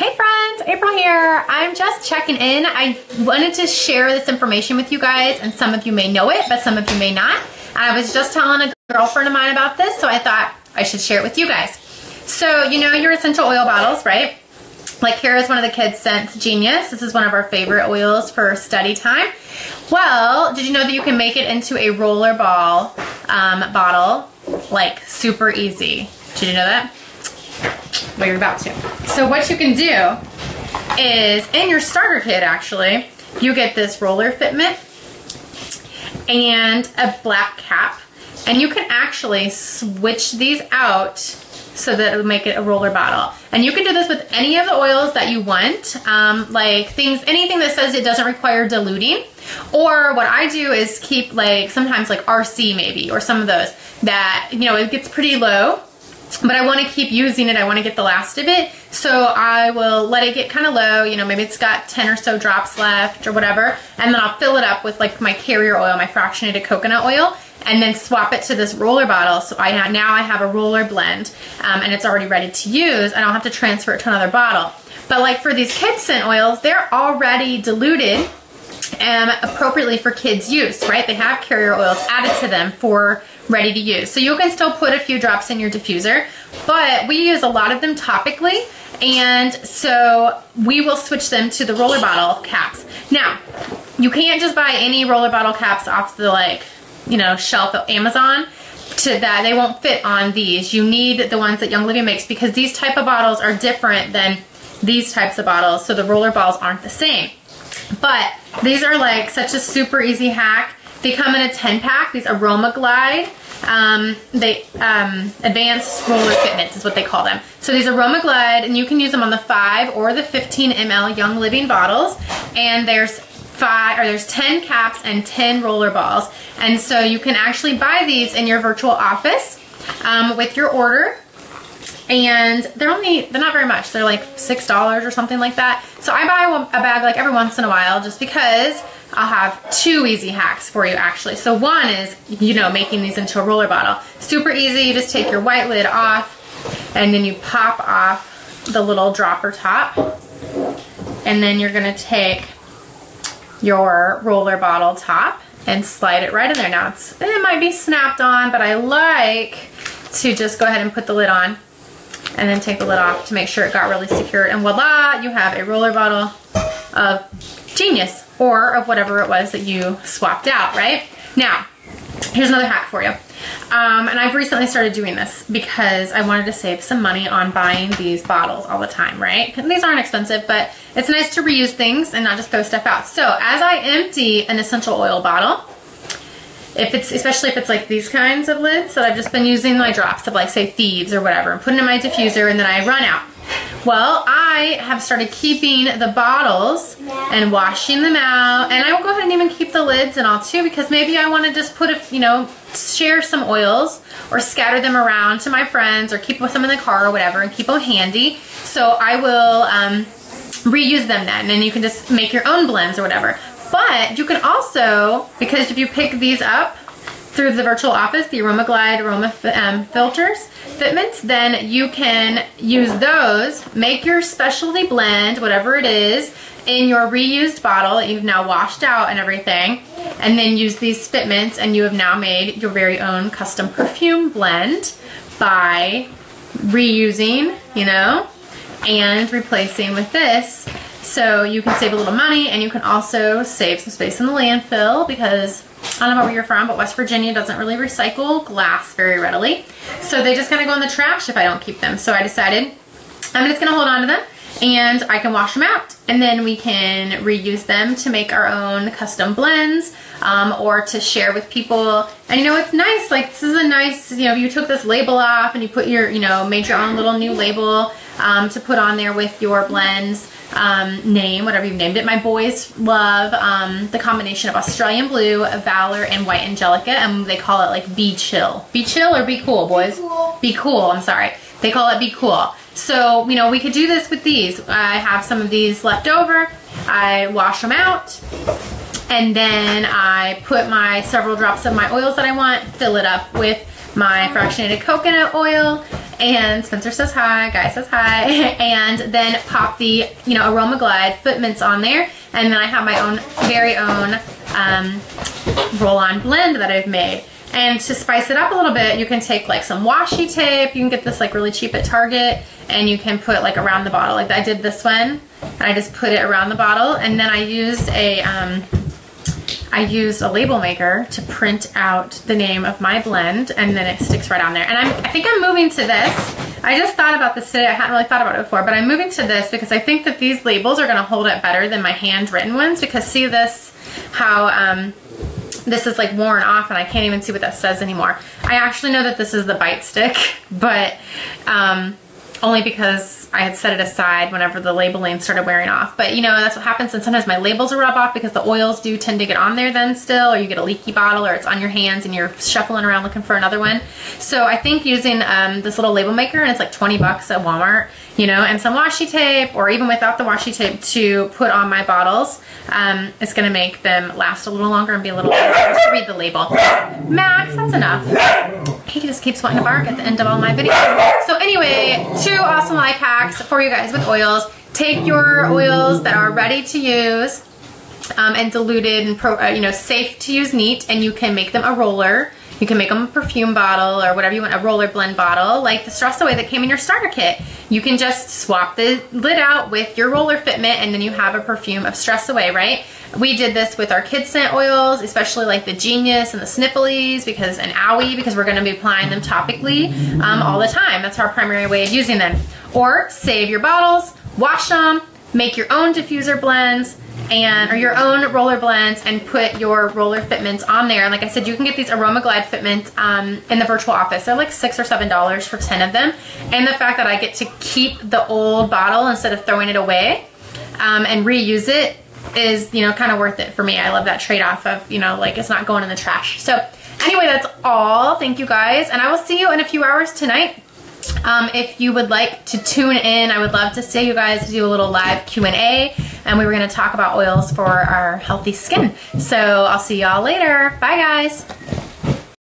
Hey friends, April here. I'm just checking in. I wanted to share this information with you guys, and some of you may know it, but some of you may not. I was just telling a girlfriend of mine about this, so I thought I should share it with you guys. So, you know your essential oil bottles, right? Like here is one of the kids' scents, Genius. This is one of our favorite oils for study time. Well, did you know that you can make it into a roller ball bottle, like super easy? Did you know that? Well, you're about to. So what you can do is, in your starter kit actually, you get this roller fitment and a black cap, and you can actually switch these out so that it will make it a roller bottle. And you can do this with any of the oils that you want, like anything that says it doesn't require diluting. Or what I do is keep like, sometimes like RC maybe, or some of those that, you know, it gets pretty low, but I want to keep using it. I want to get the last of it. So I will let it get kind of low, you know, maybe it's got 10 or so drops left or whatever. And then I'll fill it up with like my carrier oil, my fractionated coconut oil, and then swap it to this roller bottle. So now I have a roller blend, and it's already ready to use. I don't have to transfer it to another bottle. But like for these kids scent oils, they're already diluted appropriately for kids use, right? They have carrier oils added to them for ready to use. So you can still put a few drops in your diffuser, but we use a lot of them topically, and so we will switch them to the roller bottle caps. Now, you can't just buy any roller bottle caps off the shelf at Amazon. That they won't fit on these. You need the ones that Young Living makes, because these type of bottles are different than these types of bottles, so the roller balls aren't the same. But these are like such a super easy hack. They come in a 10-pack, these Aroma Glide. Advanced roller fitments is what they call them. So these Aroma Glide, and you can use them on the 5 or the 15 ml Young Living bottles. And there's 10 caps and 10 roller balls. And so you can actually buy these in your virtual office with your order. And they're not very much. They're like $6 or something like that. So I buy a bag like every once in a while, just because I'll have 2 easy hacks for you actually. So one is, making these into a roller bottle. Super easy. You just take your white lid off, and then you pop off the little dropper top. And then you're gonna take your roller bottle top and slide it right in there. Now it might be snapped on, but I like to just go ahead and put the lid on and then take the lid off to make sure it got really secured. And voila, you have a roller bottle of Genius, or of whatever it was that you swapped out, right? Now, here's another hack for you. And I've recently started doing this because I wanted to save some money on buying these bottles all the time, right? These aren't expensive, but it's nice to reuse things and not just throw stuff out. So as I empty an essential oil bottle, especially if it's like these kinds of lids that I've just been using, my drops of like say Thieves or whatever, and putting in my diffuser, and then I run out. Well, I have started keeping the bottles and washing them out, and I will go ahead and even keep the lids and all too, because maybe I want to just put share some oils or scatter them around to my friends, or keep some in the car or whatever, and keep them handy. So I will reuse them then, and then you can just make your own blends or whatever. But you can also, because if you pick these up through the virtual office, the Aroma Glide fitments, then you can use those, make your specialty blend, whatever it is, in your reused bottle that you've now washed out and everything, and then use these fitments, and you have now made your very own custom perfume blend by reusing, and replacing with this. So you can save a little money, and you can also save some space in the landfill, because I don't know where you're from, but West Virginia doesn't really recycle glass very readily. So they just kind of go in the trash if I don't keep them. So I decided I'm just gonna hold on to them, and I can wash them out, and then we can reuse them to make our own custom blends, or to share with people. And it's nice, like this is a nice, you took this label off and you put your, made your own little new label to put on there with your blends. Name, whatever you've named it. My boys love the combination of Australian Blue, Valor, and White Angelica, and they call it like Be Chill. Be Chill or Be Cool, boys? Be Cool. Be Cool, I'm sorry. They call it Be Cool. So, we could do this with these. I have some of these left over. I wash them out, and then I put my several drops of my oils that I want, fill it up with my fractionated coconut oil, And Spencer says hi, Guy says hi. And then pop the, you know, Aroma Glide foot mints on there. And then I have my own, very own roll-on blend that I've made. And to spice it up a little bit, you can take like some washi tape. You can get this like really cheap at Target, and you can put like around the bottle. Like I did this one, and I just put it around the bottle. And then I used a label maker to print out the name of my blend, and then it sticks right on there. And I think I'm moving to this. I just thought about this today. I hadn't really thought about it before, but I'm moving to this because I think that these labels are gonna hold up better than my handwritten ones, because see this, how this is like worn off and I can't even see what that says anymore. I actually know that this is the bite stick, but only because I had set it aside whenever the labeling started wearing off. But you know, that's what happens, and sometimes my labels will rub off because the oils do tend to get on there then still, or you get a leaky bottle, or it's on your hands and you're shuffling around looking for another one. So I think using this little label maker, and it's like 20 bucks at Walmart, you know, and some washi tape, or even without the washi tape, to put on my bottles, it's gonna make them last a little longer and be a little easier to read the label. Max, that's enough. He just keeps wanting to bark at the end of all my videos. So anyway, 2 awesome life hacks for you guys with oils. Take your oils that are ready to use and diluted and you know, safe to use neat, and you can make them a roller. You can make them a perfume bottle or whatever you want, a roller blend bottle, like the Stress Away that came in your starter kit. You can just swap the lid out with your roller fitment, and then you have a perfume of Stress Away, right? We did this with our kids scent oils, especially like the Genius and the Snifflies, because, and Owie, because we're gonna be applying them topically all the time. That's our primary way of using them. Or save your bottles, wash them, make your own diffuser blends, or your own roller blends, and put your roller fitments on there. And like I said, you can get these Aroma Glide fitments in the virtual office. They're like $6 or $7 for 10 of them. And the fact that I get to keep the old bottle instead of throwing it away and reuse it is, you know, kind of worth it for me. I love that trade-off of, you know, like it's not going in the trash. So anyway, that's all. Thank you guys, and I will see you in a few hours tonight. If you would like to tune in, I would love to see you guys do a little live Q&A, and we were going to talk about oils for our healthy skin. So I'll see y'all later. Bye guys.